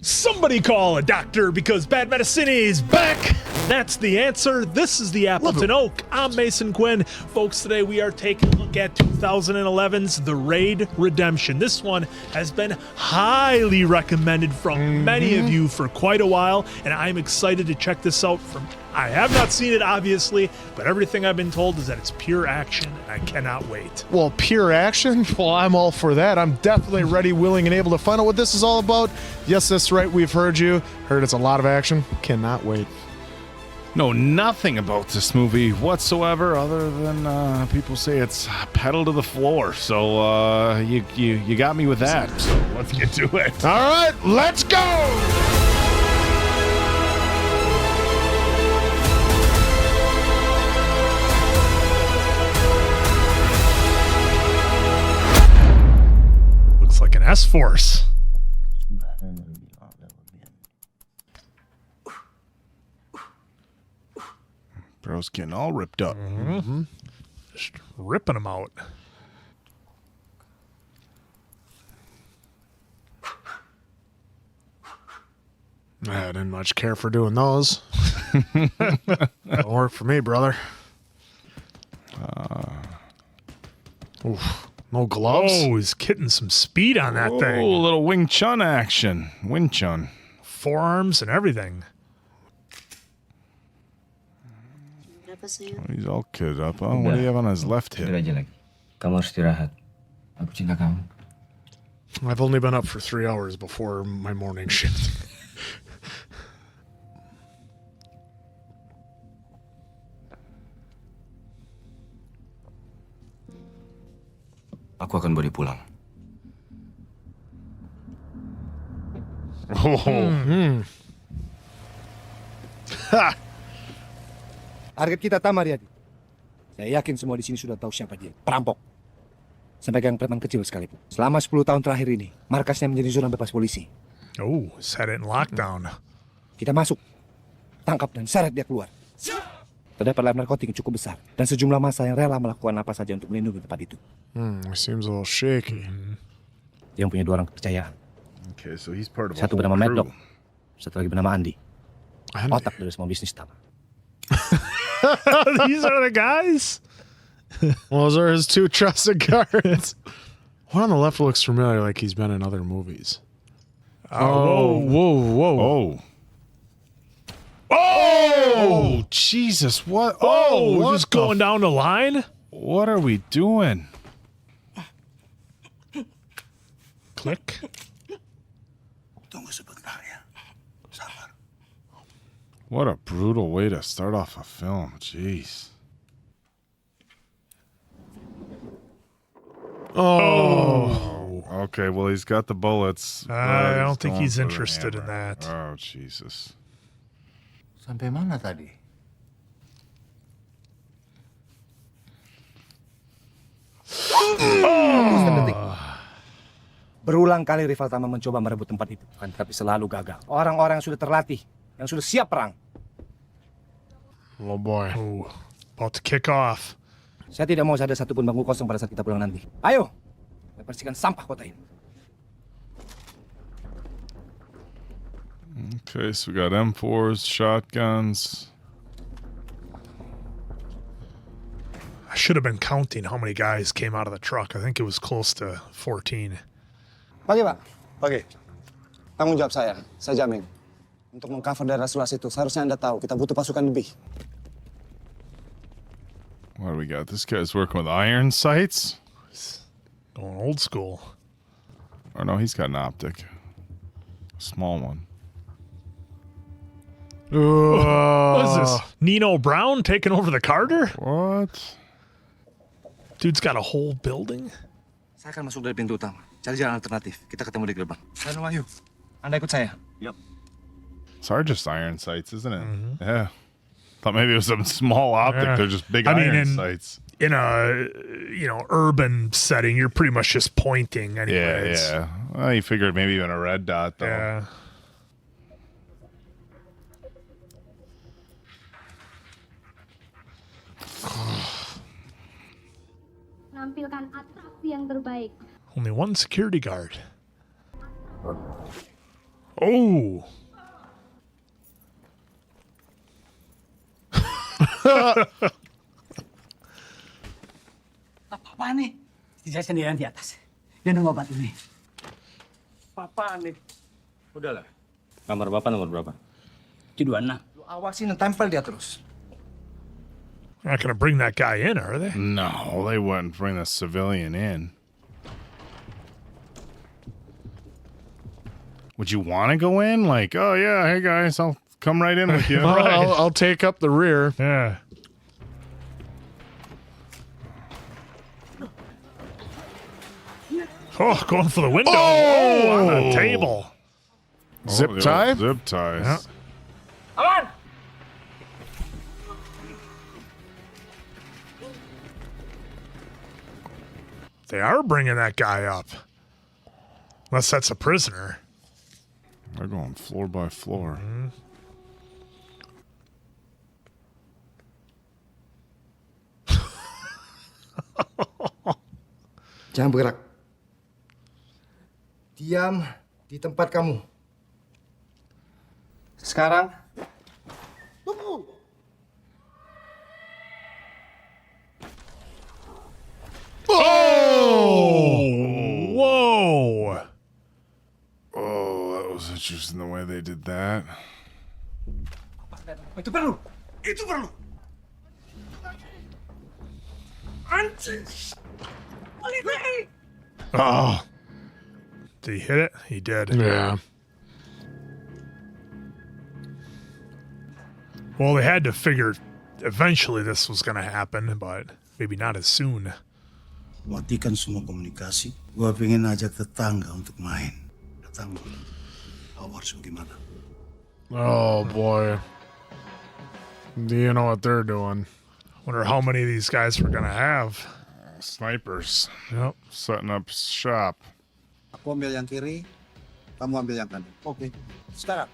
Somebody call a doctor because bad medicine is back. That's the answer. This is the Appleton Oak. I'm Mason Quinn. Folks, today we are taking a look at 2011's The Raid Redemption. This one has been highly recommended from many of you for quite a while, and I'm excited to check this out. I have not seen it, obviously, but everything I've been told is that it's pure action, and I cannot wait. Well, pure action? Well, I'm all for that. I'm definitely ready, willing, and able to find out what this is all about. Yes, that's right. We've heard you. Heard it's a lot of action. Cannot wait. Know nothing about this movie whatsoever, other than people say it's pedal to the floor. So you got me with that. So let's get to it. All right, let's go! Looks like an S-Force. Bro's getting all ripped up. Just ripping them out. I didn't much care for doing those. Don't work for me, brother. Oof. No gloves? Oh, he's getting some speed on that Oh, thing. a little Wing Chun action. Wing Chun. Forearms and everything. Oh, he's all kitted up. Oh, what do you have on his left hip? Kamu harus istirahat. Aku cinta kamu. I've only been up for 3 hours before my morning shift. Aku akan bawa dia pulang. Ha! Target kita Tama, Riyadi. Saya yakin semua di sini sudah tahu siapa dia. Perampok. Sampai gang preman kecil sekalipun. Selama 10 tahun terakhir ini, markasnya menjadi zona bebas polisi. Oh, set it in lockdown. Kita masuk, tangkap dan seret dia keluar. Terdapat lab narkotik yang cukup besar dan sejumlah massa yang rela melakukan apa saja untuk melindungi tempat itu. Seems a little shaky. Dia punya 2 orang kepercayaan. Okay, so he's part of a Satu whole bernama crew. Medlock, satu lagi bernama Andi. Otak dari semua bisnis Tama. These are the guys? Well, those are his 2 trusted guards. One on the left looks familiar, like he's been in other movies. Whoa. Oh, Jesus. What? Oh, what just the going down the line? What are we doing? Click. Tunggu sebentar ya. Sabar. What a brutal way to start off a film. Jeez. Oh. Okay, well, he's got the bullets. I but don't think going he's for the interested in hammer. that. Oh, Jesus. Sampai mana tadi? Berulang kali rival Tama mencoba merebut tempat itu, tapi selalu gagal. Orang-orang yang sudah terlatih, yang sudah siap perang. Oh boy. Oh, about to kick off. Saya tidak mau ada satupun bangku kosong pada saat kita pulang nanti. Ayo, kita bersihkan sampah kota ini. Okay, so we got M4s, shotguns. I should have been counting how many guys came out of the truck. I think it was close to 14. Pagi, Pak. Pagi. Tanggung jawab saya jamin. Untuk mengcover daerah seluas itu, seharusnya Anda tahu, kita butuh pasukan lebih. What do we got? This guy's working with iron sights? Going old school. Or no, he's got an optic. A small one. What is this? Nino Brown taking over the Carter? What? Dude's got a whole building? Saya akan masuk dari pintu utama. Cari jalan alternatif. Kita ketemu di gerbang. Saya Wahyu. Anda ikut saya. Yep. It's are just iron sights, isn't it? Yeah. Thought maybe it was some small optic. Yeah. They're just big I mean, iron sights. In a, urban setting, you're pretty much just pointing anyways. Yeah. Well, you figured maybe even a red dot, though. Yeah. Menampilkan atraksi yang terbaik. Only one security guard. Oh. Apa nih? Istri saya sendirian di atas. Dia nunggu obat ini. Apa nih? Udahlah. Kamar Bapak nomor berapa? 26. Lu awasin dan tempel dia terus. Not gonna bring that guy in, are they? No, they wouldn't bring the civilian in. Would you want to go in? Like, oh yeah, hey guys, I'll come right in with you. I'll take up the rear. Yeah. Oh, going for the window. Oh, on the table. Zip the tie? old Zip ties. Yeah. They are bringing that guy up. Unless that's a prisoner. They're going floor by floor. Jangan bergerak. Diam di tempat kamu. Sekarang, tunggu. Whoa. Oh, that was interesting the way they did that. Itu perlu. Itu perlu. Anjing. Oh. Did he hit it? He did. Yeah. Well, they had to figure eventually this was going to happen, but maybe not as soon. Matikan semua komunikasi. Gua pengen ajak tetangga untuk main. Datang. Tahu harus bagaimana? Oh boy. Do you know what they're doing? Wonder how many of these guys we're going to have. Snipers Yep. setting up shop. Aku ambil yang kiri, kamu ambil yang kanan. Oke. Sekarang.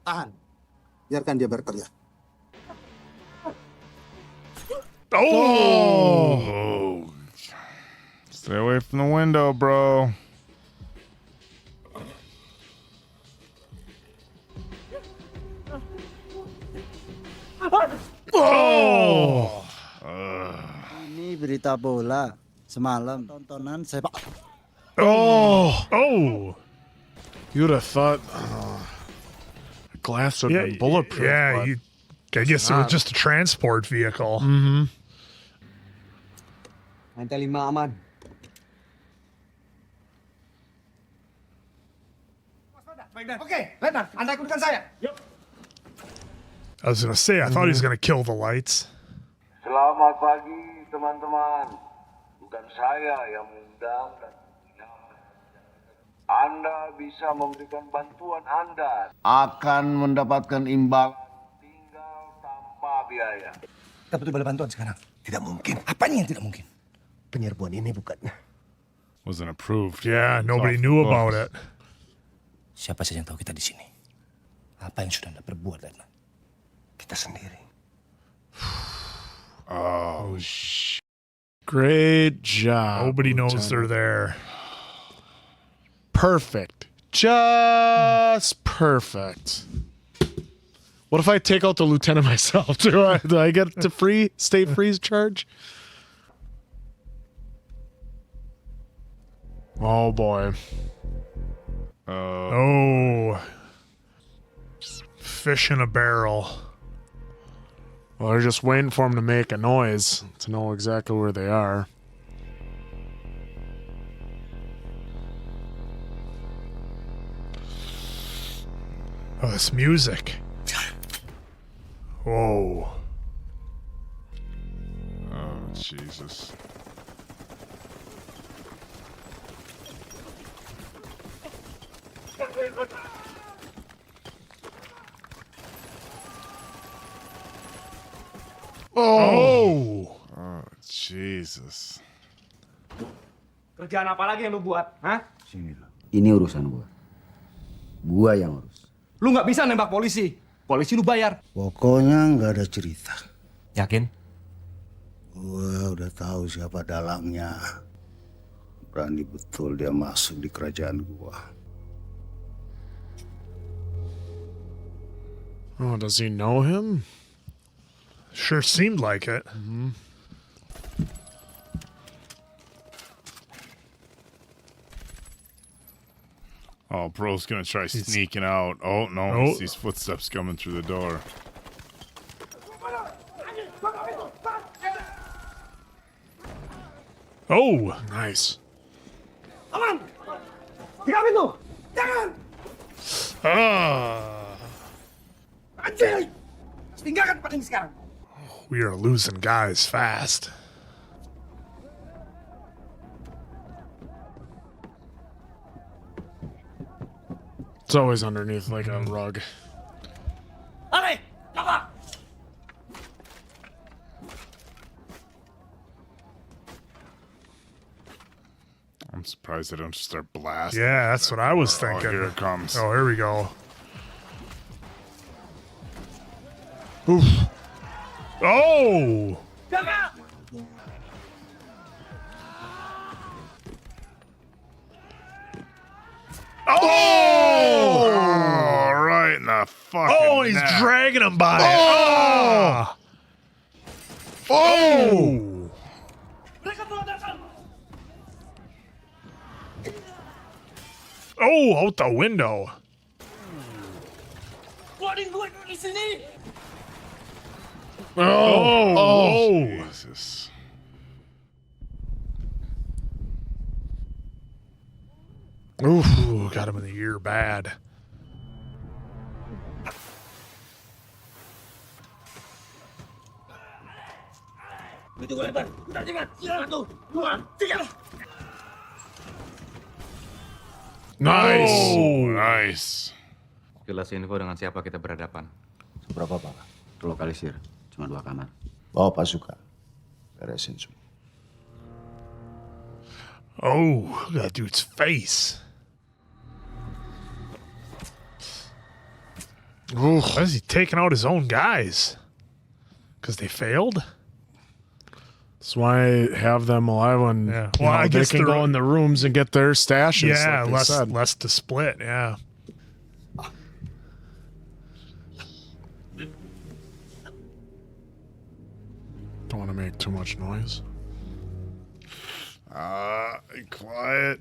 Tahan. Biarkan dia berteriak. Oh! Stay away from the window, bro. Oh! Ini berita bola. Semalam tontonan sepak. Oh, Oh! you'd have thought glass would have been bulletproof. Yeah, but I guess it was not. just a transport vehicle. Lantai 5 aman. Oke, Letnan, Anda ikutkan saya. I was going to say, I thought he was going to kill the lights. Selamat pagi teman-teman. Bukan saya yang mengundang dan Anda bisa memberikan bantuan Anda akan mendapatkan imbalan tinggal tanpa biaya. Kita butuh bala bantuan sekarang. Tidak mungkin. Apanya yang tidak mungkin? Penyerbuan ini bukan. Wasn't approved. Yeah, nobody Off knew the about books. it. Siapa saja yang tahu kita di sini? Apa yang sudah Anda perbuat, Letnan? Kita sendiri. Oh, shit. Great job. Nobody knows Lieutenant. they're there. Perfect. Just perfect. What if I take out the lieutenant myself? Do I get to state freeze charge? Oh boy. Oh. Fish in a barrel. Well, they're just waiting for him to make a noise to know exactly where they are. Oh, this music. Whoa. Oh, Jesus. Oh. Oh, Jesus. Kerjaan apa lagi yang lu buat? Hah? Sini lo. Ini urusan gua. Gua yang urus. Lu nggak bisa nembak polisi. Polisi lu bayar. Pokoknya nggak ada cerita. Yakin? Gua udah tahu siapa dalangnya. Berani betul dia masuk di kerajaan gua. Oh, does he know him? Sure seemed like it. Oh, bro's gonna try sneaking out. Oh, no. Oh. It's these footsteps coming through the door. Oh, Nice. Aman! Tiga pintu! Jangan! ah, Anjing! Tinggalkan tempat ini sekarang. we are losing guys fast. It's always underneath like a rug. Lari! Tama! I'm surprised they don't just start blasting. Yeah, that's what I was Oh, thinking. here it comes. Oh, here we go. Oof. Oh! Jaga! Oh! Oh, right in the fucking Oh, he's neck. dragging him by it. Oh! Oh! Mereka telah datang! Oh, out the window. Keluarin gue dari sini! Oh! Oh! Jesus. Ooh, got him in the ear bad. Itu gue lebar! Udah cepat! Satu, dua, tiga! Nice. Oh, nice. Jelas info dengan siapa kita berhadapan. Berapa Pak? Lokalisir. Cuma 2 kamar. Bawa pasukan. Beresin semua. Oh, look at that dude's face. Ooh. Why is he taking out his own guys? Because they failed? That's why I have them alive when Yeah. you Well, know, I they guess can go in the rooms and get their stashes. Yeah, like they said. less to split, yeah. Don't want to make too much noise. Quiet.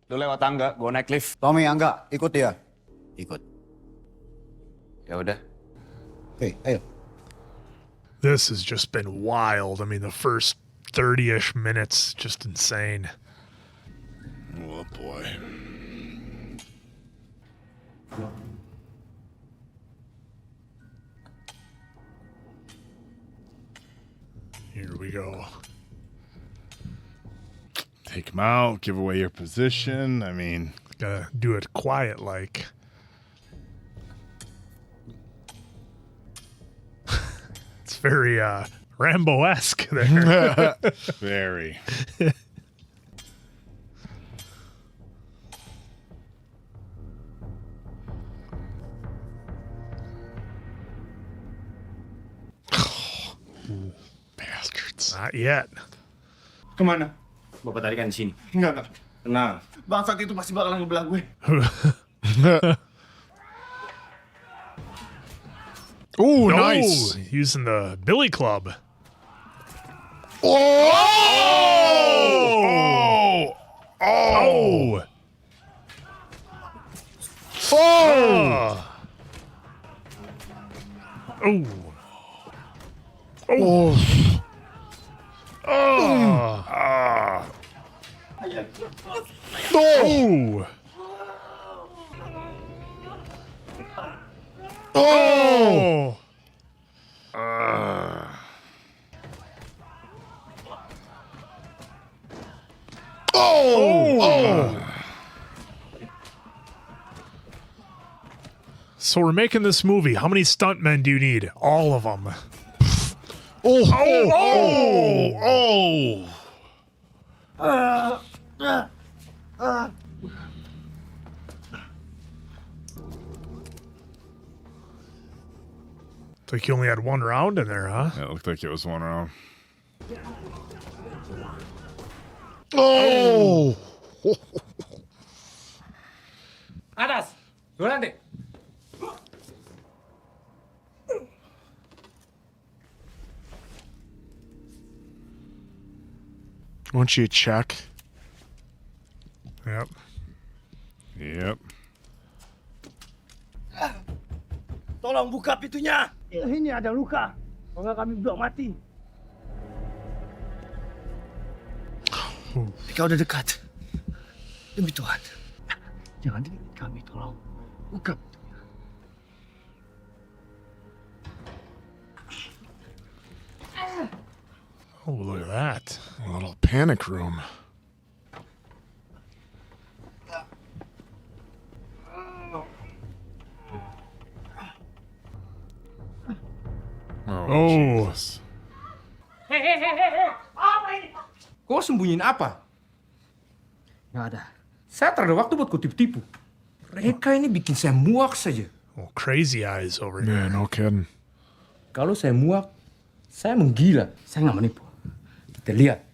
Lu lewat tangga, gua naik lift. Tommy, Angga, ikut dia. Ikut. Ya udah. Oke, ayo. This has just been wild. I mean, the first 30-ish minutes, just insane. Oh, boy. Here we go. Take him out, give away your position. I mean, Gotta do it quiet like. It's very Rambo-esque there. very. Bastards. Not yet. Kemana? Bapak tarikan di sini. Enggak. Tenang. Bangsat itu pasti bakalan ngebelah gue. Ooh, Oh, nice. using the Billy Club. Oh! Oh! Oh! Oh! Oh! Oh! Oh! Oh! Oh! So we're making this movie. How many stuntmen do you need? All of them. Oh! Oh! It's like you only had one round in there, huh? It looked like it was one round. Oh! Atas. Durante. Won't you check? Yep. Yep. Tolong buka pintunya. Ini ada luka. Kalau kami belum mati. Mereka udah dekat. Demi Tuhan. Jangan dikit kami, tolong. Buka. Oh, look at that. A little panic room. Oh. Jesus. Hehehe. Apa ini? Kau sembunyiin apa? Nggak ada. Saya tak ada waktu buat kau tipu-tipu. Mereka ini bikin saya muak saja. Oh, crazy eyes over here. Yeah, no kidding. Kalau saya muak, saya menggila. Saya nggak menipu. Kita lihat.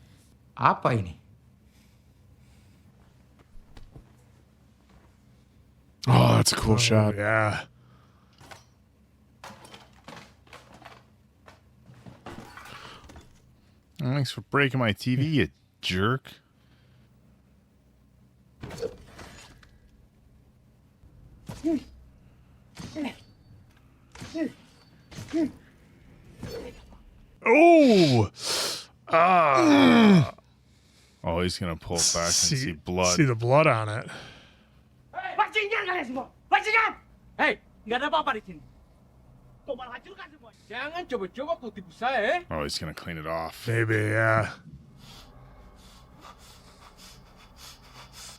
Apa ini? Oh, that's a cool shot. Yeah. Thanks for breaking my TV, you jerk. Oh! Oh, he's gonna pull it back and see blood. See the blood on it. Bajingan kalian semua! Bajingan! Hei, nggak ada apa-apa di sini. Kau malah hancurkan semua. Jangan coba-coba kau tipu saya, Oh, he's gonna clean it off. Maybe, yeah.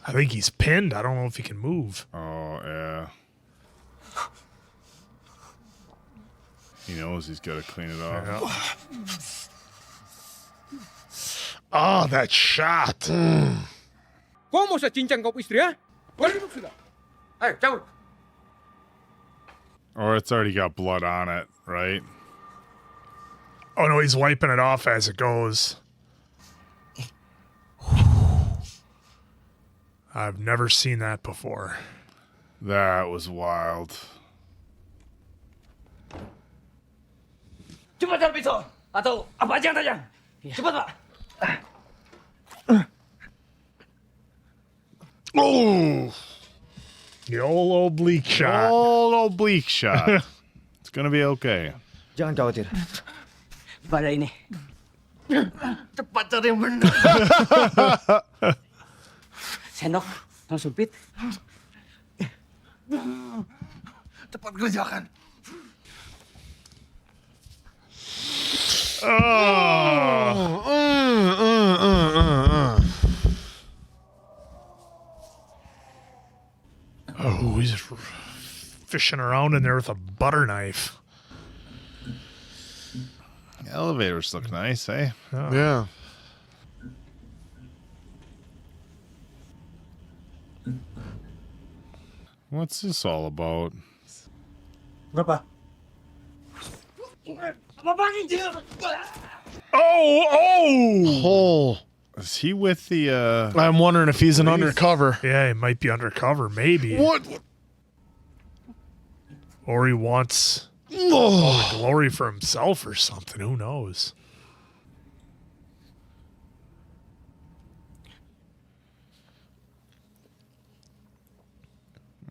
I think he's pinned. I don't know if he can move. Oh, yeah. He knows he's gotta clean it off. Oh, that shot. Kau mau saya cincang kau istri, ya? Kau duduk sudah. Ayo, cabut. Or it's already got blood on it, right? Oh, no, he's wiping it off as it goes. I've never seen that before. That was wild. Cepat cari pisau atau apa aja yang tajam. Cepat, Pak. Oh! The old oblique shot. Old oblique shot. It's gonna be okay. Jangan khawatir. Pada ini. Cepat cari yang benar. Sendok, tong sumpit. Cepat kerjakan. Oh, he's fishing around in there with a butter knife. Elevators look nice, eh? Yeah. What's this all about? Berapa? Oh! Is he with the I'm wondering if he's an undercover. Yeah, he might be undercover, maybe. What? Or he wants all the glory for himself or something. Who knows?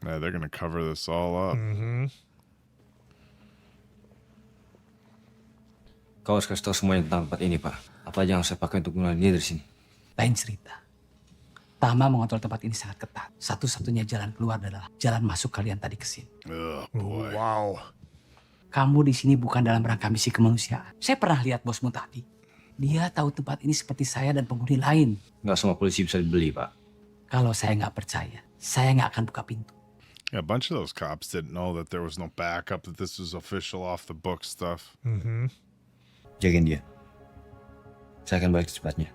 Yeah, they're gonna cover this all up. Kau harus kasih tahu semuanya tentang tempat ini, Pak. Apa aja yang saya pakai untuk mengenal dia dari sini. Lain cerita. Tama mengontrol tempat ini sangat ketat. Satu-satunya jalan keluar adalah jalan masuk kalian tadi ke sini. Oh, Oh, wow. Kamu di sini bukan dalam rangka misi kemanusiaan. Saya pernah lihat bosmu tadi. Dia tahu tempat ini seperti saya dan penghuni lain. Nggak semua polisi bisa dibeli, Pak. Kalau saya nggak percaya, saya nggak akan buka pintu. Yeah, a bunch of those cops didn't know that there was no backup, that this was official off the book stuff. Jagain dia. Saya akan balik secepatnya.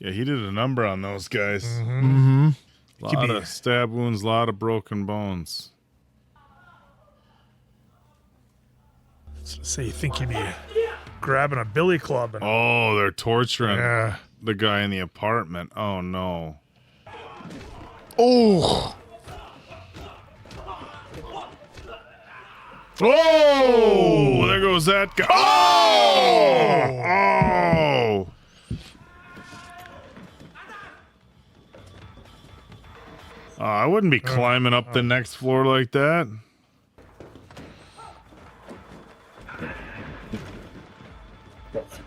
Yeah, he did a number on those guys. Could Lot be- of stab wounds, lot of broken bones. So you think you'd be grabbing a billy club and Oh, they're torturing yeah. the guy in the apartment. Oh, no. Oh. Oh, there goes that guy. Oh! Oh! I wouldn't be climbing up the next floor like that.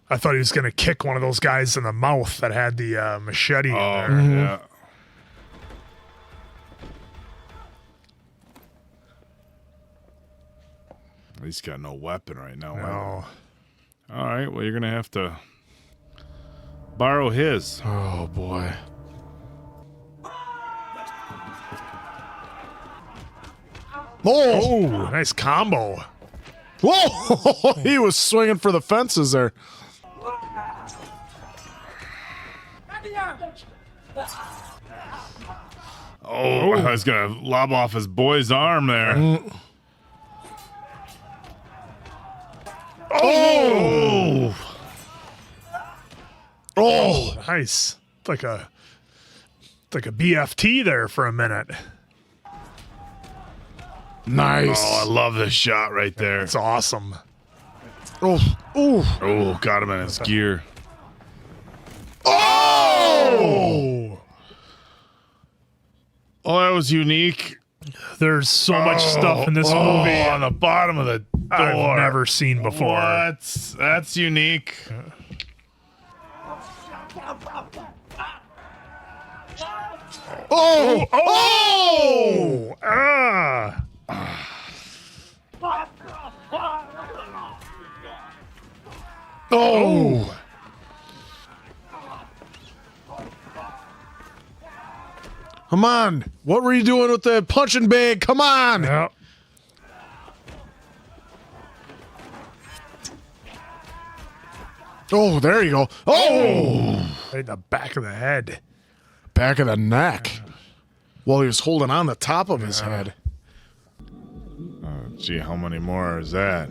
I thought he was gonna kick one of those guys in the mouth that had the machete in Oh, there. yeah. He's got no weapon right now. No. All right, well, you're going to have to borrow his. Oh boy. Oh, nice combo. Whoa! He was swinging for the fences there. Oh, I was going to lob off his boy's arm there. Oh! Oh, nice. It's like a BFT there for a minute. Nice. Oh, I love this shot right there. It's awesome. Oh, ooh. Oh, got him in his gear. Oh! Oh, that was unique. There's so much stuff in this movie on the bottom of the door. I've never seen before. What? That's unique. Oh! Oh! Ah! Oh! Come on. What were you doing with the punching bag? Come on. Yep. Oh, there you go. Oh! Right in the back of the head. Back of the neck. Well, he was holding on the top of his head. Oh, gee, how many more is that?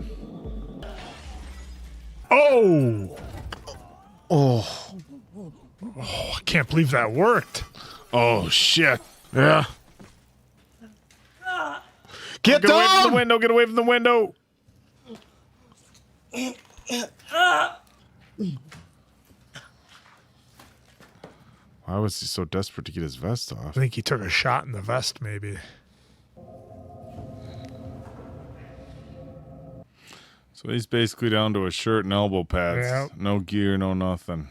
Oh! Oh. Oh, I can't believe that worked. Oh, shit. Yeah. Get Get away down! from the window. Get away from the window. Why was he so desperate to get his vest I off? think he took a shot in the vest, maybe. So he's basically down to a shirt and elbow pads. Yep. No gear, no nothing.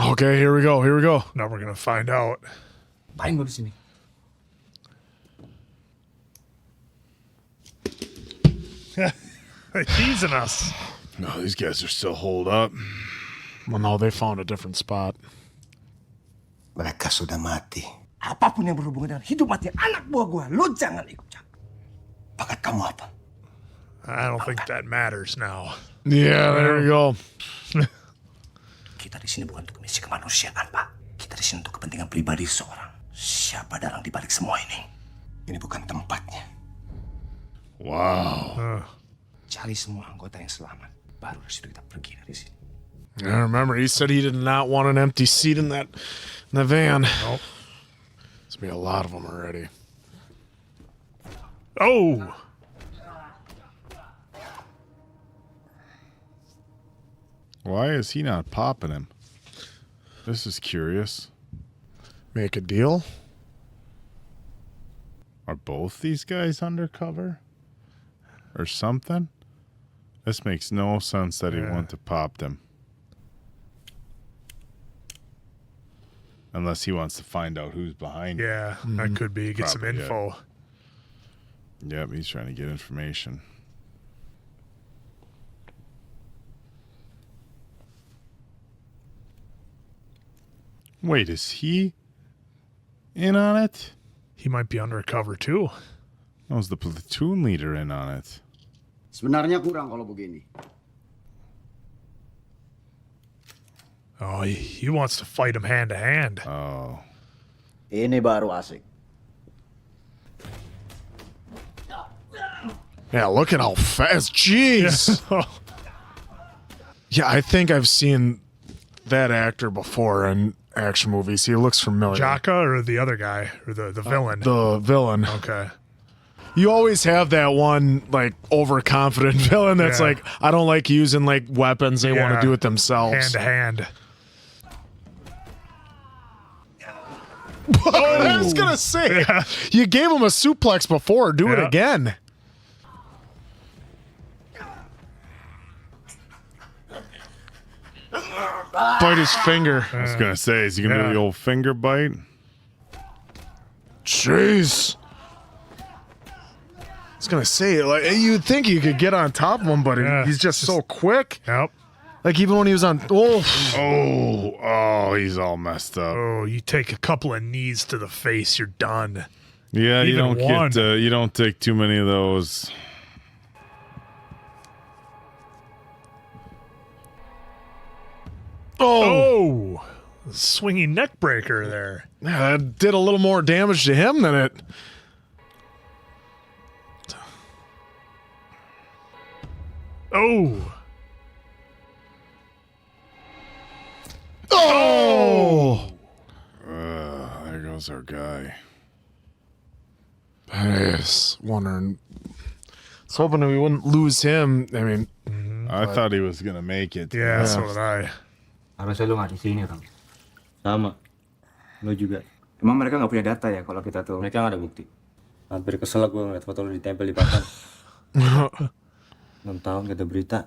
Okay, here we go. Here we go. Now we're gonna find out. Paling lo di sini. They're teasing us. No, these guys are still holed up. Well, no, they found a different spot. Mereka sudah mati. Apapun yang berhubungan dengan hidup mati anak buah gua, lo jangan ikut campur. Bakat kamu apa? I don't think that matters now. Yeah, there you go. Kita di sini bukan untuk misi kemanusiaan, Pak. Kita di sini untuk kepentingan pribadi seseorang. Siapa dalang di balik semua ini? Ini bukan tempatnya. Wow. Cari semua anggota yang selamat. Baru dari situ kita pergi dari sini. I remember he said he did not want an empty seat in the van. Nope. There's gonna be a lot of them already. Oh! Why is he not popping him? This is curious. Make a deal? Are both these guys undercover? Or something? This makes no sense that he'd want to pop them. Unless he wants to find out who's behind him. Yeah, that could be. Get some Probably, info. Yep, he's trying to get information. Wait, is he in on it? He might be undercover too. No, was the platoon leader in on it? Sebenarnya kurang kalau begini. Oh, he wants to fight him hand to hand. Oh. Ini baru asik. Yeah, look at how fast. Jeez. Yeah, I think I've seen that actor before in action movies. He looks familiar. Jaka or the other guy or the villain? The villain. Okay. You always have that one like overconfident villain that's Yeah. like, I don't like using like weapons. They want Yeah. to do it themselves. Hand to hand. I was gonna say, you gave him a suplex before. Do it Yeah. again. Bite his finger. I was gonna say, is he gonna do the old finger bite? Jeez. I was gonna say, like, you'd think you could get on top of him, but he's just so quick. Yep. Like even when he was on, He's all messed up. Oh, you take a couple of knees to the face, you're done. Yeah, you Even don't one. get, you don't take too many of those. Oh, swinging neck breaker there. Yeah, that did a little more damage to him than it. Oh. Oh! There goes our guy. I was wondering. I was hoping we wouldn't lose him. I mean, I thought he was gonna make it. Yeah, so did I. Harusnya lu nggak di sini, Kang. Sama. Lu juga. Emang mereka nggak punya data ya kalau kita tuh? Mereka nggak ada bukti. Hampir kesel gue ngeliat foto lu ditempel di papan. 6 tahun gak ada berita,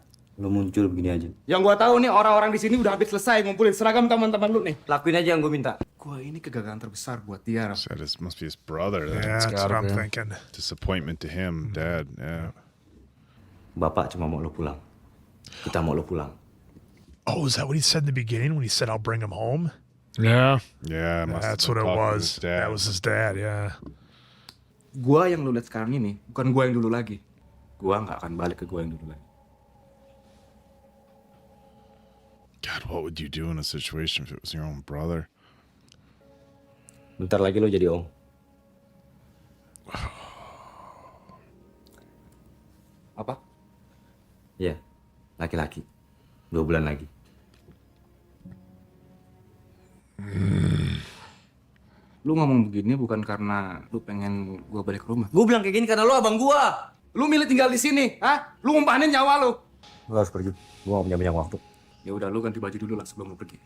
lu muncul begini aja. Yang gua tahu nih orang-orang di sini udah habis selesai ngumpulin seragam teman-teman lu nih. Lakuin aja yang gue minta. Gua ini kegagalan terbesar buat dia. Ram. Said it must be his brother. Yeah, that's what I'm thinking. Disappointment to him, Dad. Yeah. Bapak cuma mau lu pulang. Kita mau lu pulang. Oh, is that what he said in the beginning when he said, I'll bring him home? yeah. Yeah, must That's have what been it talking to was. his dad. That was his dad, yeah. Gua yang lu lihat sekarang ini bukan gua yang dulu lagi. Gua nggak akan balik ke gua yang dulu lagi. God, what would you do in a situation if it was your own brother? Bentar lagi lu jadi om. Apa? Iya, laki-laki. 2 bulan lagi. Lu ngomong begini bukan karena lu pengen gua balik ke rumah. Gua bilang kayak gini karena lu abang gua. Lu milih tinggal di sini, hah? Lu ngumpanin nyawa lu. Lu harus pergi. Gua nggak punya banyak waktu. Ya udah, lu ganti baju dulu lah sebelum lu pergi.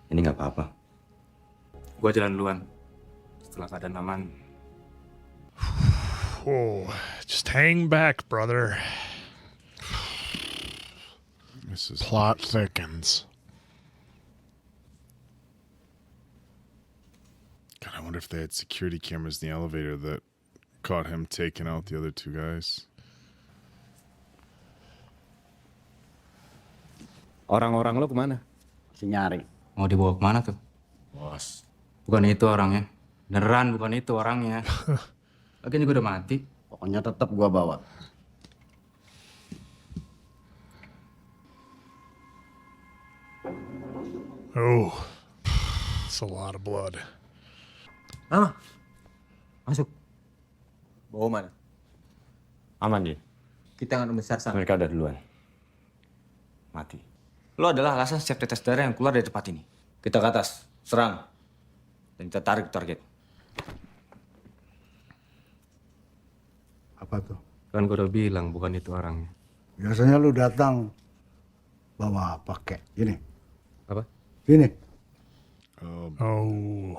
Ini nggak apa-apa. Gua jalan duluan. Setelah keadaan aman. Oh, just hang back, brother. This is Plot thickens. God, I wonder if they had security cameras in the elevator that caught him taking out the other 2 guys. Orang-orang lu kemana? Masih nyari. Mau dibawa kemana tuh? Bos. Bukan itu orangnya. Beneran bukan itu orangnya. Lagian juga udah mati. Pokoknya tetap gua bawa. Oh, it's a lot of blood. Rama, masuk. Bawa mana? Aman dia. Kita nggak besar sana. Mereka udah duluan. Mati. Lo adalah alasan setiap tetes darah yang keluar dari tempat ini. Kita ke atas, serang. Dan kita tarik target. Apa tuh? Kan gue udah bilang bukan itu orangnya. Biasanya lu datang bawa pakai ini. Apa? Ini. Oh.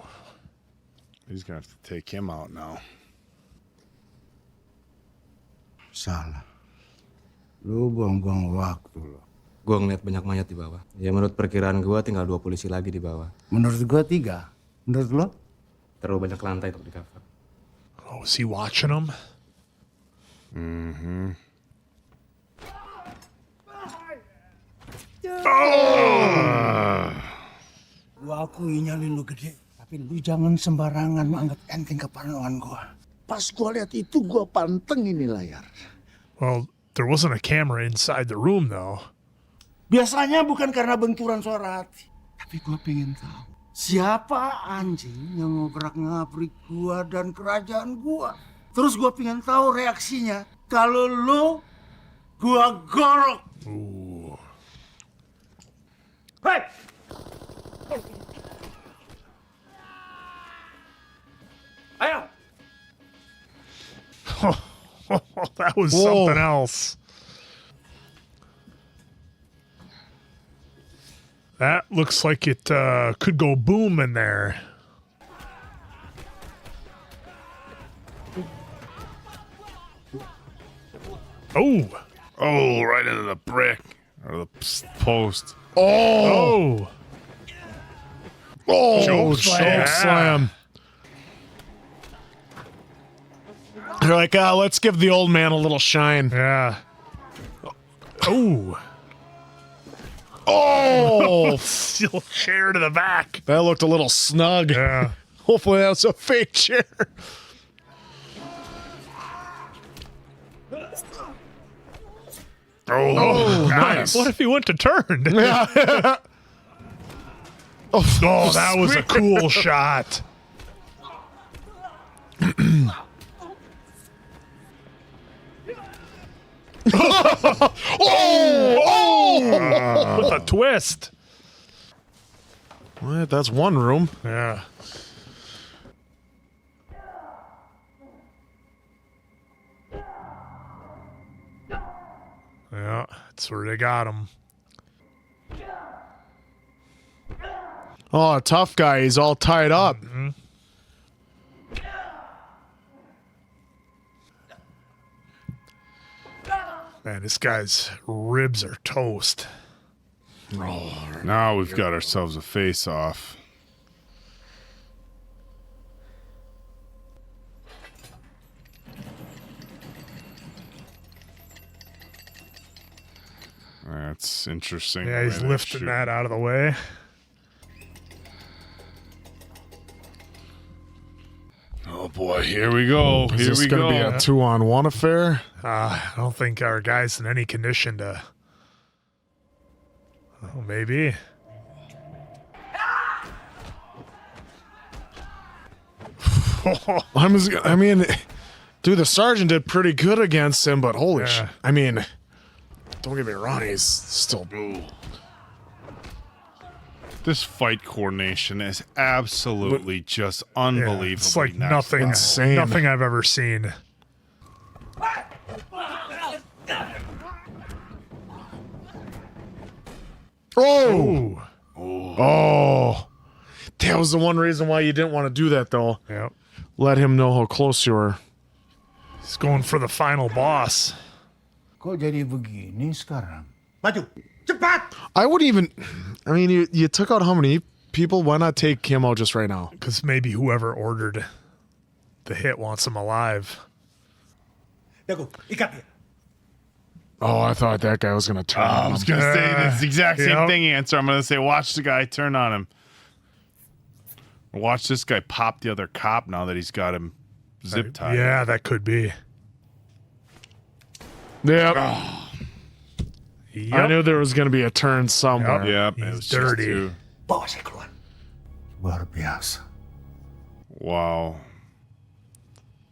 He's gonna have to take him out now. Salah. Lu buang-buang waktu lo. Gue ngeliat banyak mayat di bawah. Ya menurut perkiraan gue tinggal 2 polisi lagi di bawah. Menurut gua 3. Menurut lo? Terlalu banyak lantai untuk di cover. Oh, is he watching him? Mm-hmm. Gua akui nyalin lu gede. Tapi lu jangan sembarangan menganggap enteng keparnoan gua. Pas gua lihat itu gua panteng ini layar. Well, there wasn't a camera inside the room, though. Biasanya bukan karena benturan suara hati. Tapi Tapi gue pengen tahu siapa anjing yang ngobrak-ngabrik gua dan kerajaan gua. Terus gue pengen tahu reaksinya kalau lo gua gorok. Hei! Ayo! That was Whoa. something else. That looks like it could go boom in there. Oh. Oh, right into the brick or the post. Oh. Oh, Choke choke slam. slam. They're like, let's give the old man a little shine. Yeah. Oh. Oh, Steel chair to the back. that looked a little snug. Yeah. Hopefully that's a fake chair. Oh, nice. What if he went to turn? Yeah. Oh, that was a cool shot. With a twist. Well, that's one room. Yeah. Yeah, that's where they got him. Oh, a tough guy. He's all tied up. Man, this guy's ribs are toast. now we've got ourselves a face-off. That's interesting. Yeah, the he's way they're lifting shooting. that out of the way. Oh boy, here we go. Is Here this we going go. to be a 2-on-1 affair? I don't think our guy's in any condition to. Oh, maybe. I mean, dude, the sergeant did pretty good against him, but holy Yeah. shit. I mean, don't get me wrong, he's still. This fight coordination is absolutely just Yeah, unbelievable. it's like nothing, Insane. nothing I've ever seen. Oh! Ooh. Oh! That was the one reason why you didn't want to do that, though. Yep. Let him know how close you were. He's going for the final boss. Kok jadi begini sekarang? Maju, cepat! I wouldn't even. I mean, you took out how many people? Why not take him out just right now? Because maybe whoever ordered the hit wants him alive. Dago, ikat dia. Oh, I thought that guy was going to turn I on was him. going to say this exact same Yep. thing answer. I'm going to say, watch the guy turn on him. Watch this guy pop the other cop now that he's got him zip tied. Yeah, that could be. Yep. Yep. I knew there was going to be a turn somewhere. Yep. It He's was dirty. Just too, Bawa saya keluar. Luar biasa. wow.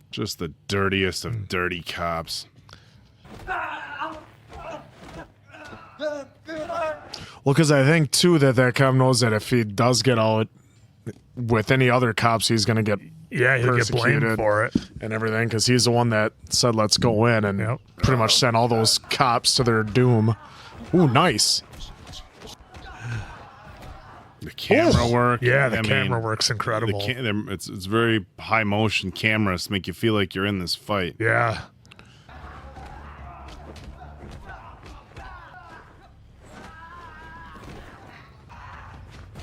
Just the dirtiest of dirty cops. Well, because I think, too, that cop knows that if he does get out with any other cops, he's going to get Yeah, he'll get blamed persecuted for it. and everything, because he's the one that said, let's go in, and Yep. pretty much sent all those cops to their doom. Ooh, nice. The camera work. Yeah, the I camera mean, work's incredible. It's very high motion cameras to make you feel like you're in this fight. Yeah.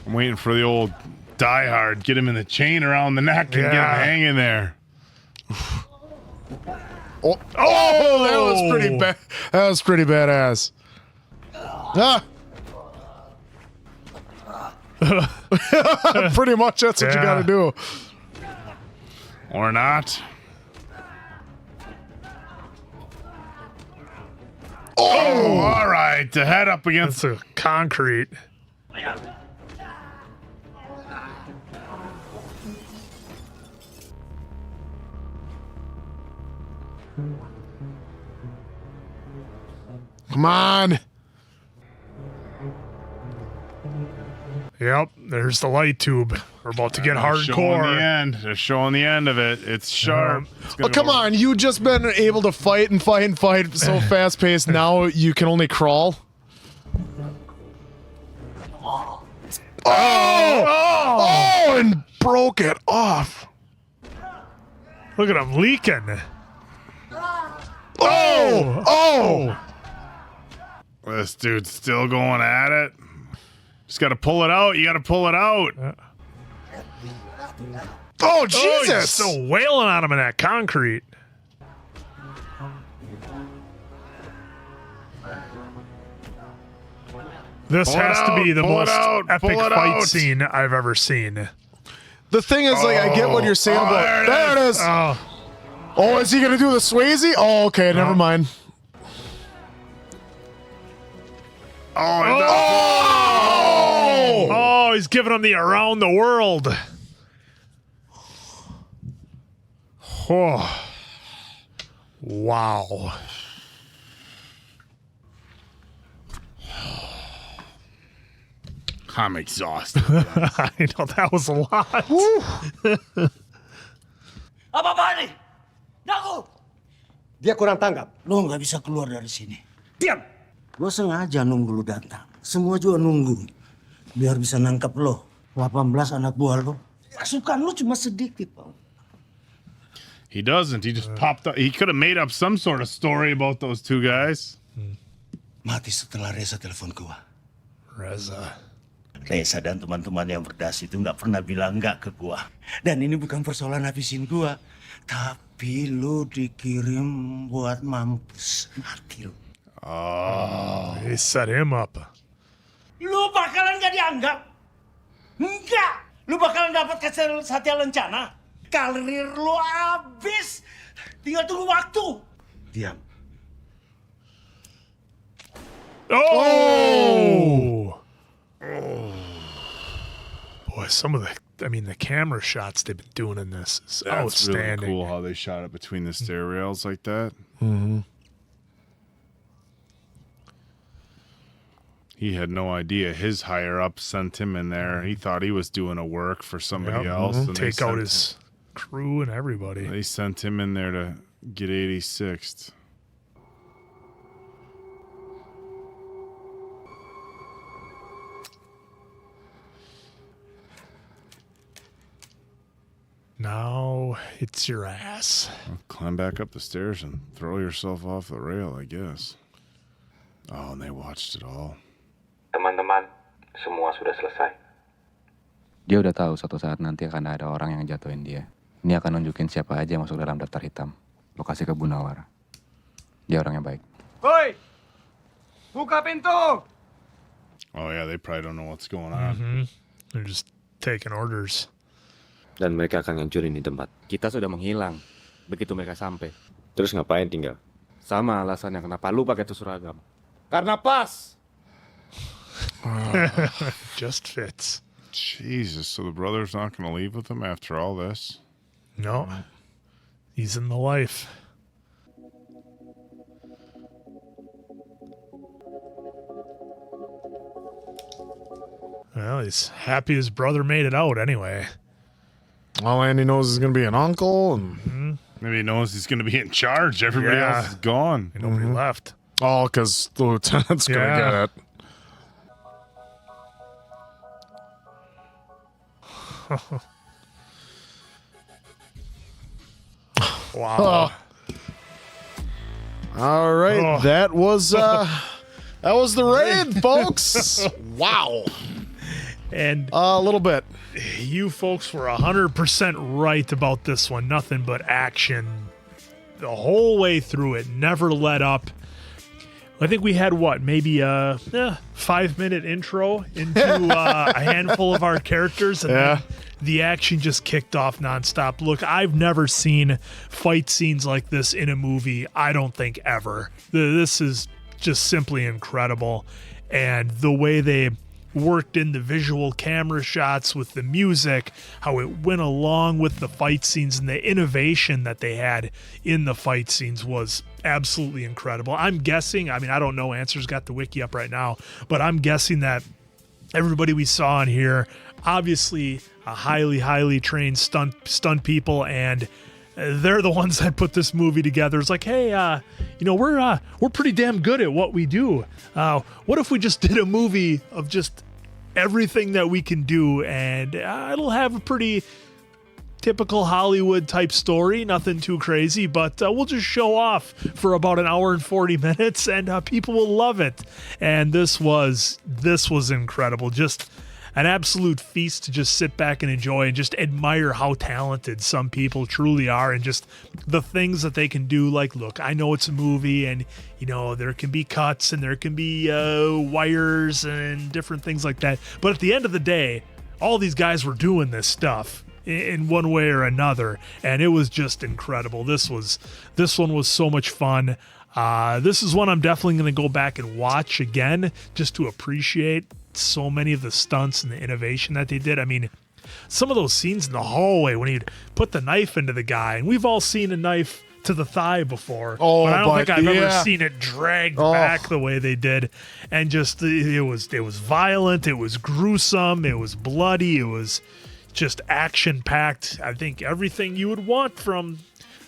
I'm waiting for the old Die Hard. Get him in the chain around the neck and get him Yeah. hanging there. Oh, that was pretty bad. That was pretty badass. Ah. Pretty much that's what you Yeah. got to do. Or not. Oh, all right. The head up against. It's a concrete. Come on. Yep, there's the light tube. We're about to get Showing the hardcore. end. They're showing the end of it. It's sharp. It's Oh, gonna come go- on. You just been able to fight and fight and fight so fast paced. Now you can only crawl. Oh, and broke it off. Look at him leaking. Oh. This dude's still going at it. Just got to pull it out. You got to pull it out. Oh, Oh, he's Jesus. still wailing on him in that concrete. This Pull it has to be out, the pull it most out, epic pull it fight out. scene I've ever seen. The thing is, like, I get what you're saying about. There it is. Oh, is he going to do the Swayze? Oh, okay. Never mind. Oh, he's giving him the around the world. Oh. Wow. I'm exhausted. I know that was a lot. Apa-apaan nih? Naku! Dia kurang tanggap. Lo nggak bisa keluar dari sini. Diam! Lo sengaja nunggu lo datang. Semua juga nunggu. Biar bisa nangkap lo. 18 anak buah lo. Pasukan lo cuma sedikit, Bang. He doesn't. He just popped up. He could have made up some sort of story about those two guys. Mati setelah Reza telepon gua. Reza. Reza dan teman-teman yang berdas itu nggak pernah bilang nggak ke gua. Dan ini bukan persoalan habisin gua. Tapi lo dikirim buat mampus. Mati lo. Oh, he set him up. Lu bakalan gak dianggap. Enggak. Lu bakalan dapat Satya Lencana. Karir lu habis. Tinggal tunggu waktu. Diam. Oh! Boy, some of the camera shots they've been doing in this is That's really outstanding. cool how they shot it between the stair rails like that. Mm-hmm. He had no idea his higher up sent him in there. He thought he was doing a work for somebody Yep. else. And they Take out sent his crew and everybody. They sent him in there to get 86th. Now it's your ass. Well, climb back up the stairs and throw yourself off the rail, I guess. Oh, and they watched it all. Teman-teman, semua sudah selesai. Dia udah tahu suatu saat nanti akan ada orang yang jatuhin dia. Ini akan nunjukin siapa aja yang masuk dalam daftar hitam. Lokasi ke Bunawara. Dia orang yang baik. Woi! Buka pintu! Oh, yeah, they probably don't know what's going on. Mm-hmm. They're just taking orders. Dan mereka akan ngancurin di tempat. Kita sudah menghilang. Begitu mereka sampai. Terus ngapain tinggal? Sama alasannya kenapa lu pakai itu seragam. Karena pas! Just fits. Jesus, so the brother's not going to leave with him after all this? No. He's in the life. Well, he's happy his brother made it out anyway. All Andy knows is going to be an uncle, and maybe he knows he's going to be in charge. Everybody else is gone. And nobody left. Oh, because the lieutenant's going to get it. Wow. All right, Oh. that was the raid, folks. Wow. And a little bit. You folks were 100% right about this one. Nothing but action the whole way through it. Never let up. I think we had maybe a 5-minute intro into a handful of our characters, and then the action just kicked off nonstop. Look, I've never seen fight scenes like this in a movie. I don't think ever. This is just simply incredible, and the way they worked in the visual camera shots with the music, how it went along with the fight scenes, and the innovation that they had in the fight scenes was absolutely incredible. I'm guessing, I mean, I don't know, Answer's got the wiki up right now, but I'm guessing that everybody we saw in here, obviously a highly trained stunt people, and they're the ones that put this movie together. It's like, hey, we're pretty damn good at what we do. What if we just did a movie of just everything that we can do, and it'll have a pretty typical Hollywood type story, nothing too crazy, but we'll just show off for about an hour and 40 minutes, and people will love it. And this was incredible. Just an absolute feast to just sit back and enjoy and just admire how talented some people truly are, and just the things that they can do. Like, look, I know it's a movie, and there can be cuts and there can be wires and different things like that, but at the end of the day, all these guys were doing this stuff in one way or another, and it was just incredible. This one was so much fun. This is one I'm definitely going to go back and watch again, just to appreciate so many of the stunts and the innovation that they did. I mean, some of those scenes in the hallway when he'd put the knife into the guy, and we've all seen a knife to the thigh before, but I don't think I've ever seen it dragged back the way they did. And just it was violent, it was gruesome, it was bloody, it was just action packed. I think everything you would want from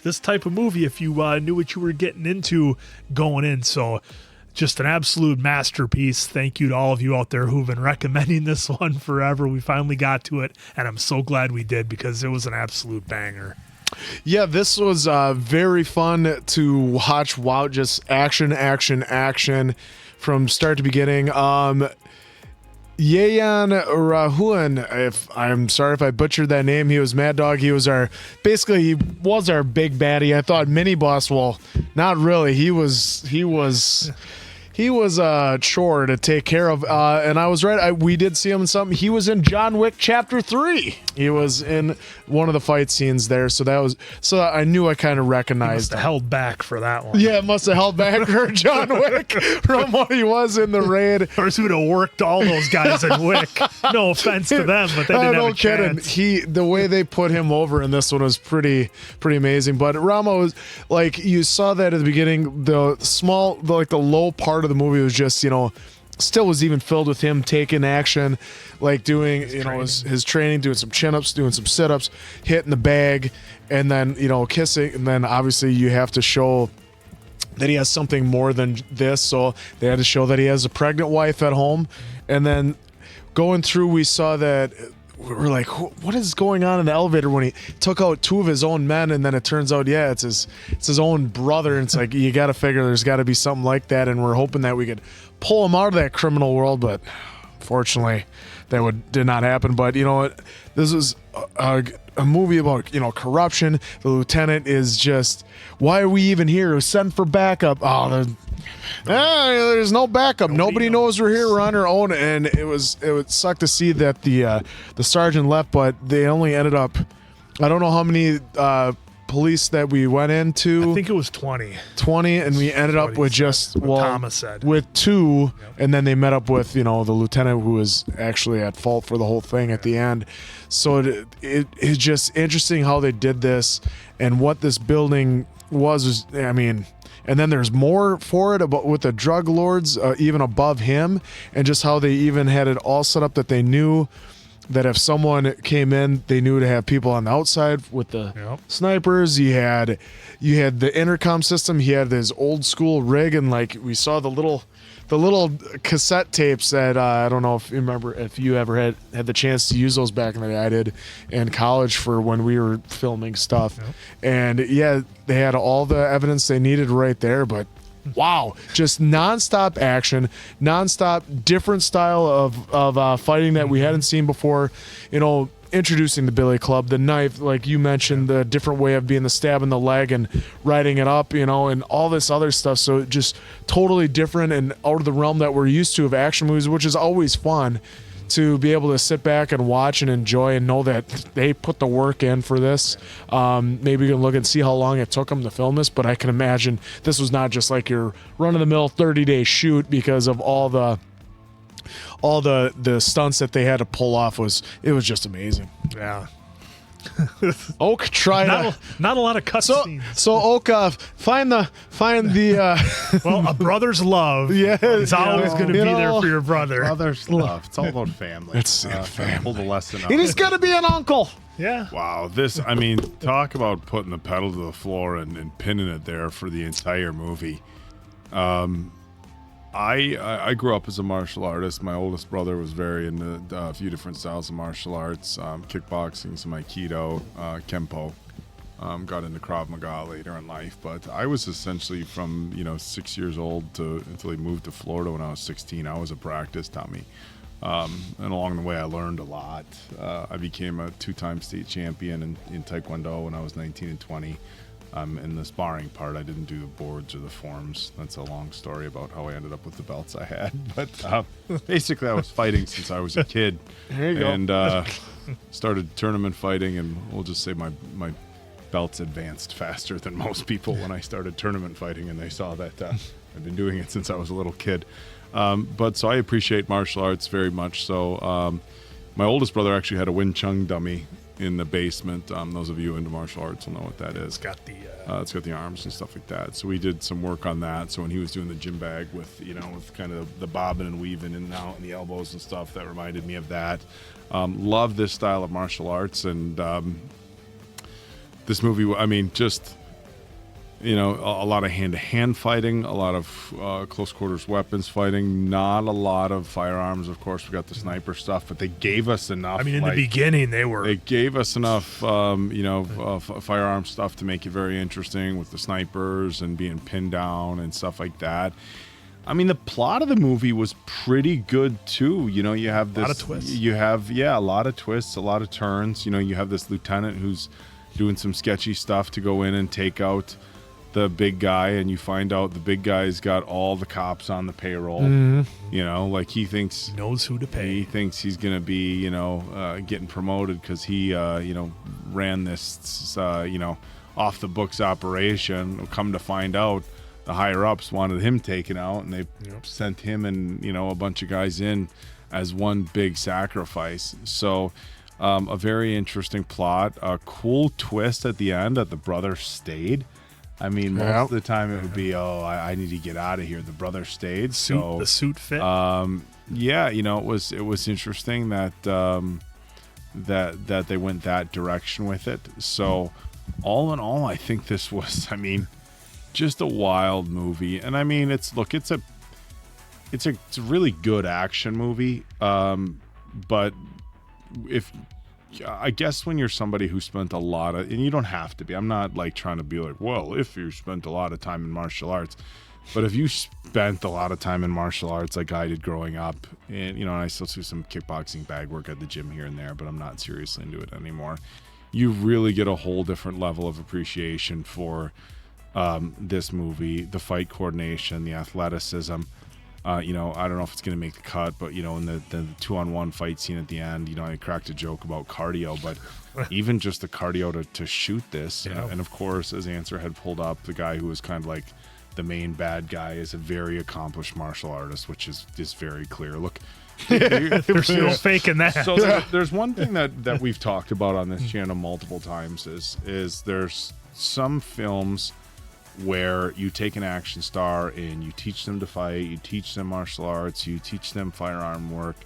this type of movie if you knew what you were getting into going in. So just an absolute masterpiece. Thank you to all of you out there who've been recommending this one forever. We finally got to it, and I'm so glad we did, because it was an absolute banger. Yeah, this was very fun to watch. Wow, just action from start to beginning. Yeyan Rahuan, I'm sorry if I butchered that name. He was Mad Dog. He was our big baddie. I thought mini boss. Well, not really. He was a chore to take care of, and I was right. We did see him in something. He was in John Wick Chapter 3. He was in one of the fight scenes there, so I knew I kind of recognized. He must have held back for that one. Yeah, must have held back for John Wick from what he was in the raid. Or he would have worked all those guys in Wick. No offense to them, but they didn't have a chance. The way they put him over in this one was pretty amazing. But Rama was like, you saw that at the beginning. The low part of the movie was just, still was even filled with him taking action, like doing his training, doing some chin-ups, doing some sit-ups, hitting the bag, and then kissing. And then obviously you have to show that he has something more than this, so they had to show that he has a pregnant wife at home. And then going through, we saw that we're like, what is going on in the elevator when he took out two of his own men, and then it turns out, it's his own brother. And it's like, you got to figure there's got to be something like that, and we're hoping that we could pull him out of that criminal world, but fortunately that did not happen. But this was a movie about corruption. The lieutenant is just, why are we even here? Send for backup. There's no backup. Nobody knows we're here. We're on our own. And it would suck to see that the sergeant left, but they only ended up, I don't know how many police that we went into. I think it was 20, and we ended up with Tama said with 2. Yep. And then they met up with the lieutenant, who was actually at fault for the whole thing at the end. So it's just interesting how they did this, and what this building was. I mean, and then there's more for it about with the drug lords even above him, and just how they even had it all set up that they knew that if someone came in, they knew to have people on the outside with the snipers. You had the intercom system. He had this old school rig, and like we saw the little cassette tapes that I don't know if you remember, if you ever had the chance to use those back in the day. I did in college for when we were filming stuff. And yeah, they had all the evidence they needed right there. But wow, just nonstop action, nonstop different style of fighting that we hadn't seen before. Introducing the billy club, the knife, like you mentioned, the different way of being the stab in the leg and riding it up, and all this other stuff. So just totally different and out of the realm that we're used to of action movies, which is always fun to be able to sit back and watch and enjoy and know that they put the work in for this. Maybe you can look and see how long it took them to film this, but I can imagine this was not just like your run-of-the-mill 30-day shoot because of all the all the stunts that they had to pull off was just amazing. Yeah. Oak tried not a lot of cutscenes. So Oak, find the well, a brother's love is always going to be there for your brother. Brother's love. It's all about family. It's family. Pull the lesson out. It is going to be an uncle. Yeah. Wow. I mean, talk about putting the pedal to the floor and pinning it there for the entire movie. I grew up as a martial artist. My oldest brother was very into a few different styles of martial arts, kickboxing, some Aikido, Kempo. Got into Krav Maga later in life, but I was essentially from 6 years old until he moved to Florida when I was 16. I was a practice dummy, and along the way I learned a lot. I became a 2-time state champion in Taekwondo when I was 19 and 20. In the sparring part, I didn't do the boards or the forms. That's a long story about how I ended up with the belts I had. But basically, I was fighting since I was a kid. There you go. And started tournament fighting, and we'll just say my belts advanced faster than most people when I started tournament fighting, and they saw that I've been doing it since I was a little kid. But so I appreciate martial arts very much. So my oldest brother actually had a Wing Chun dummy in the basement. Those of you into martial arts will know what that is. It's got the arms and stuff like that. So we did some work on that. So when he was doing the gym bag with kind of the bobbing and weaving in and out and the elbows and stuff, that reminded me of that. Love this style of martial arts, and this movie, I mean, just a lot of hand-to-hand fighting, a lot of close quarters weapons fighting, not a lot of firearms. Of course, we got the sniper stuff, but they gave us enough. I mean, in the beginning, they gave us enough, firearm stuff to make it very interesting with the snipers and being pinned down and stuff like that. I mean, the plot of the movie was pretty good too. You have this, a lot of twists. You have a lot of twists, a lot of turns. You have this lieutenant who's doing some sketchy stuff to go in and take out the big guy, and you find out the big guy's got all the cops on the payroll. Mm-hmm. He thinks he knows who to pay. He thinks he's gonna be getting promoted because he ran this off the books operation. Come to find out, the higher ups wanted him taken out, and they sent him and a bunch of guys in as one big sacrifice. So a very interesting plot, a cool twist at the end that the brother stayed. I mean, most of the time it would be, I need to get out of here. The brother stayed, so the suit fit. It was interesting that that they went that direction with it. So, all in all, I think this was, just a wild movie. And I mean, it's a really good action movie. But I guess when you're somebody who spent a lot of, and you don't have to be, I'm not trying to be well, if you spent a lot of time in martial arts, but if you spent a lot of time in martial arts like I did growing up, and I still do some kickboxing bag work at the gym here and there, but I'm not seriously into it anymore, you really get a whole different level of appreciation for this movie, the fight coordination, the athleticism. I don't know if it's going to make the cut, but in the 2-on-1 fight scene at the end, I cracked a joke about cardio, but even just the cardio to shoot this, and of course, as Answer had pulled up, the guy who was kind of the main bad guy is a very accomplished martial artist, which is very clear. Look, they're still faking that. So there's one thing that we've talked about on this channel multiple times is there's some films where you take an action star and you teach them to fight, you teach them martial arts, you teach them firearm work,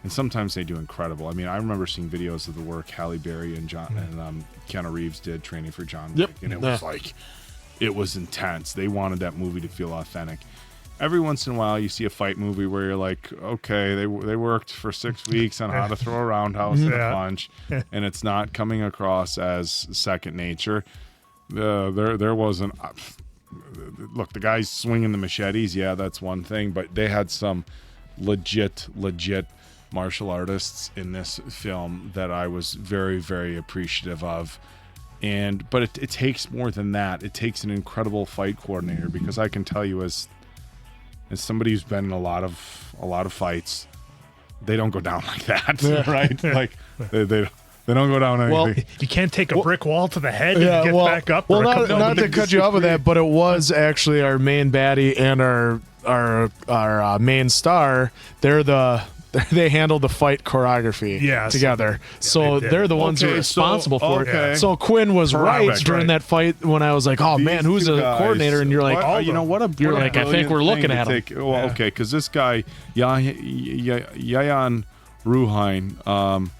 and sometimes they do incredible. I mean, I remember seeing videos of the work Halle Berry and Keanu Reeves did training for John Wick, and it was it was intense. They wanted that movie to feel authentic. Every once in a while, you see a fight movie where you're like, okay, they worked for 6 weeks on how to throw a roundhouse and a punch, and it's not coming across as second nature. There wasn't. Look, the guys swinging the machetes, that's one thing, but they had some legit martial artists in this film that I was very, very appreciative of. But it takes more than that. It takes an incredible fight coordinator, because I can tell you, as somebody who's been in a lot of fights, they don't go down like that, right? They don't go down anything. Well, you can't take a brick wall to the head and get back up. Well, not to cut you off with that, but it was actually our main baddie and our our main star, they handled the fight choreography together. So they're the ones who are responsible for it. So Quinn was right during that fight when I was like, oh man, who's the coordinator? And you're like, you're like, I think we're looking at him. Well, okay, because this guy, Yayan Ruhine,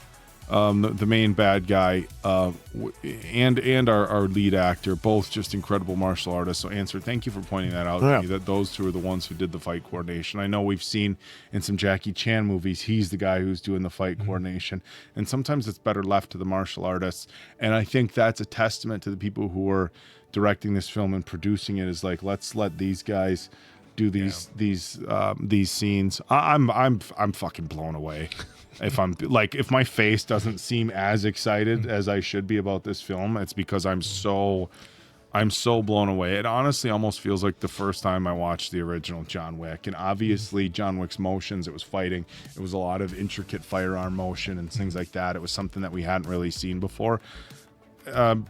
the main bad guy, and our lead actor, both just incredible martial artists. So, Answer, thank you for pointing that out to me, that those two are the ones who did the fight coordination. I know we've seen in some Jackie Chan movies, he's the guy who's doing the fight coordination. And sometimes it's better left to the martial artists. And I think that's a testament to the people who are directing this film and producing it, is like, let's let these guys do these scenes. I'm fucking blown away. If my face doesn't seem as excited as I should be about this film, it's because I'm so blown away. It honestly almost feels like the first time I watched the original John Wick. And obviously John Wick's motions, it was fighting, it was a lot of intricate firearm motion and things like that. It was something that we hadn't really seen before. In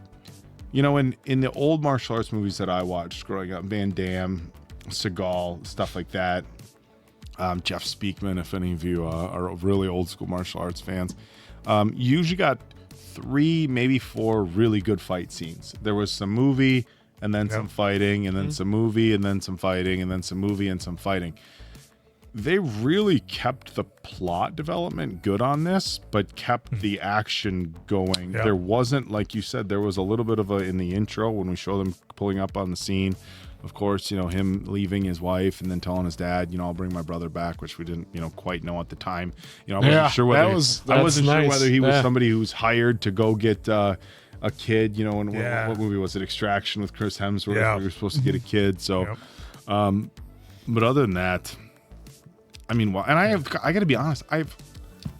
the old martial arts movies that I watched growing up, Van Damme, Seagal, stuff like that, Jeff Speakman, if any of you are really old school martial arts fans, you usually got 3, maybe 4 really good fight scenes. There was some movie and then some fighting, and then some movie and then some fighting, and then some movie and some fighting. They really kept the plot development good on this, but kept the action going. There wasn't, like you said, there was a little bit of in the intro when we show them pulling up on the scene. Of course, him leaving his wife and then telling his dad, I'll bring my brother back, which we didn't, quite know at the time. I wasn't sure whether sure whether he was somebody who was hired to go get a kid. What movie was it? Extraction with Chris Hemsworth. Yeah. We were supposed to get a kid. So, but other than that, I mean, and I got to be honest, I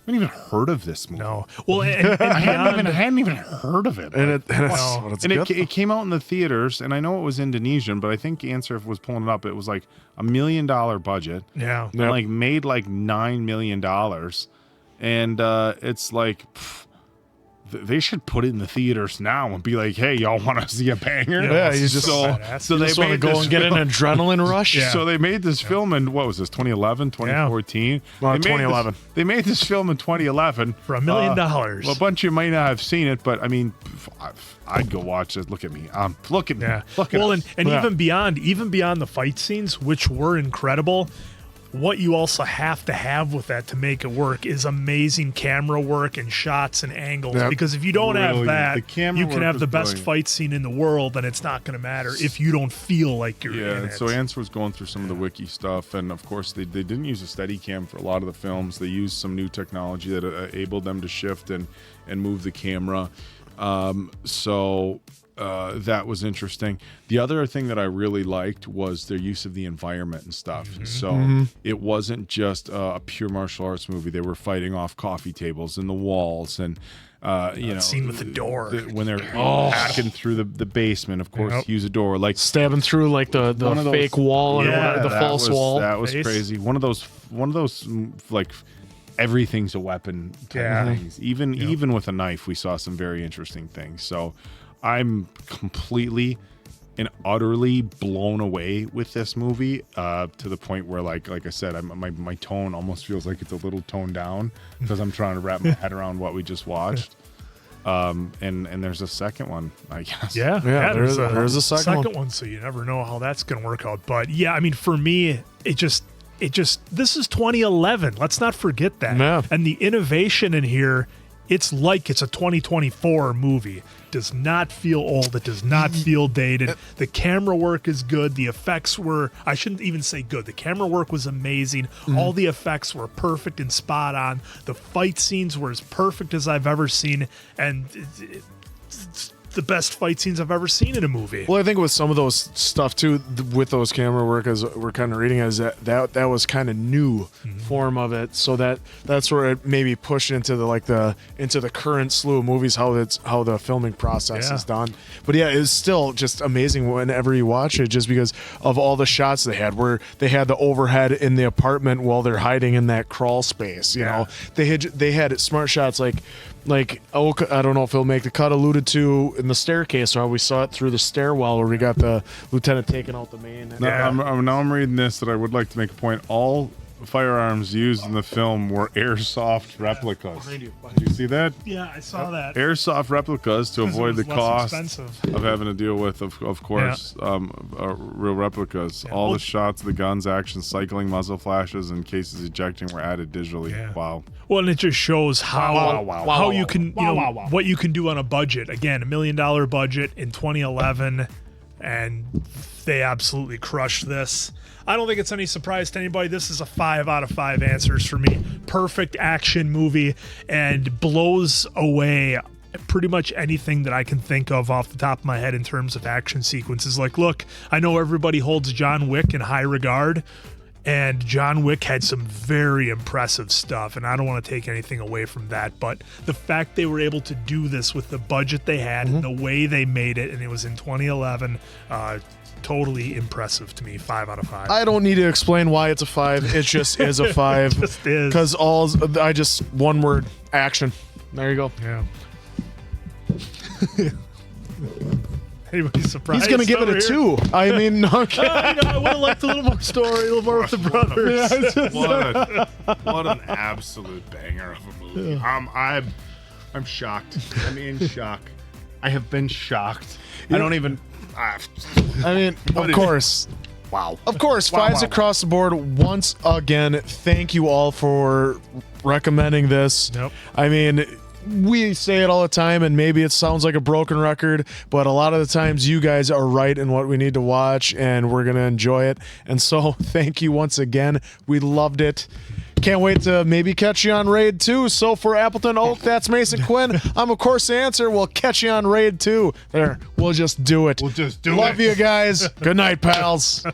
haven't even heard of this movie. No. Well, and I hadn't even heard of it. It came out in the theaters, and I know it was Indonesian, but I think Answer was pulling it up. It was like $1 million budget. Yeah. And made like $9 million. And it's like, they should put it in the theaters now and be like, hey, y'all want to see a banger? Yeah, you just so they want to go and get an adrenaline rush. Yeah. So they made this film in, what was this, 2011, 2014? Well, 2011. They made this film in 2011 for $1 million. Well, a bunch of you might not have seen it, but I mean, I'd go watch it. Look at me. Look at me. Look at us. And even beyond the fight scenes, which were incredible, what you also have to have with that to make it work is amazing camera work and shots and angles. Because if you don't have that, you can have the best fight scene in the world, and it's not going to matter if you don't feel like you're in it. So Answer was going through some of the wiki stuff, and of course they didn't use a Steadicam for a lot of the films. They used some new technology that enabled them to shift and move the camera. That was interesting. The other thing that I really liked was their use of the environment and stuff. So it wasn't just a pure martial arts movie. They were fighting off coffee tables and the walls, and scene with the door when they're hacking through the basement. Of course, use a door, like stabbing through like the fake wall and the false wall. That was crazy. One of those like, everything's a weapon type of things. Even with a knife, we saw some very interesting things. So I'm completely and utterly blown away with this movie, to the point where, like I said, my tone almost feels like it's a little toned down because I'm trying to wrap my head around what we just watched. And there's a second one, I guess. Yeah, there's a second one. So you never know how that's going to work out. But yeah, I mean, for me, it just this is 2011. Let's not forget that. Yeah. And the innovation in here, it's like it's a 2024 movie. Does not feel old. It does not feel dated. The camera work is good. The effects were, I shouldn't even say good. The camera work was amazing. All the effects were perfect and spot on. The fight scenes were as perfect as I've ever seen. And it's the best fight scenes I've ever seen in a movie. Well, I think with some of those stuff too, with those camera work, as we're kind of reading, is that was kind of new form of it. So that's where it maybe pushed into the current slew of movies, how the filming process is done. But yeah, it's still just amazing whenever you watch it, just because of all the shots they had, where they had the overhead in the apartment while they're hiding in that crawl space. You know, they had smart shots like like Oak, I don't know if he'll make the cut, alluded to in the staircase, how we saw it through the stairwell where we got the lieutenant taking out the main. Now I'm reading this that I would like to make a point. All firearms used in the film were airsoft replicas. Did you see that? Yeah, I saw that. Airsoft replicas to avoid the less cost expensive. of having to deal with, of course, real replicas. All the shots, the guns, action, cycling, muzzle flashes, and cases ejecting were added digitally. Yeah. Wow. Well, and it just shows how you can Wow. what you can do on a budget. Again, $1 million budget in 2011, and they absolutely crushed this. I don't think it's any surprise to anybody. This is a 5 out of 5 answers for me. Perfect action movie and blows away pretty much anything that I can think of off the top of my head in terms of action sequences. Like, look, I know everybody holds John Wick in high regard, and John Wick had some very impressive stuff, and I don't want to take anything away from that, but the fact they were able to do this with the budget they had and the way they made it, and it was in 2011, totally impressive to me. 5 out of 5. I don't need to explain why it's a 5. It just is a 5. It just is. Because one word, action. There you go. Yeah. Anybody surprised? He's going to give it a 2. I mean, no, okay. I would have liked a little more story, a little more with the brothers. What an absolute banger of a movie. Yeah. I'm shocked. I'm in shock. I have been shocked. I don't even. I mean, of course. Wow. Of course, 5s across the board. Once again, thank you all for recommending this. Nope. I mean, we say it all the time, and maybe it sounds like a broken record, but a lot of the times you guys are right in what we need to watch, and we're going to enjoy it. And so thank you once again. We loved it. Can't wait to maybe catch you on Raid 2. So for Appleton Oak, that's Mason Quinn. I'm, of course, the answer. We'll catch you on Raid 2. There, we'll just do it. We'll just do it. Love you guys. Good night, pals.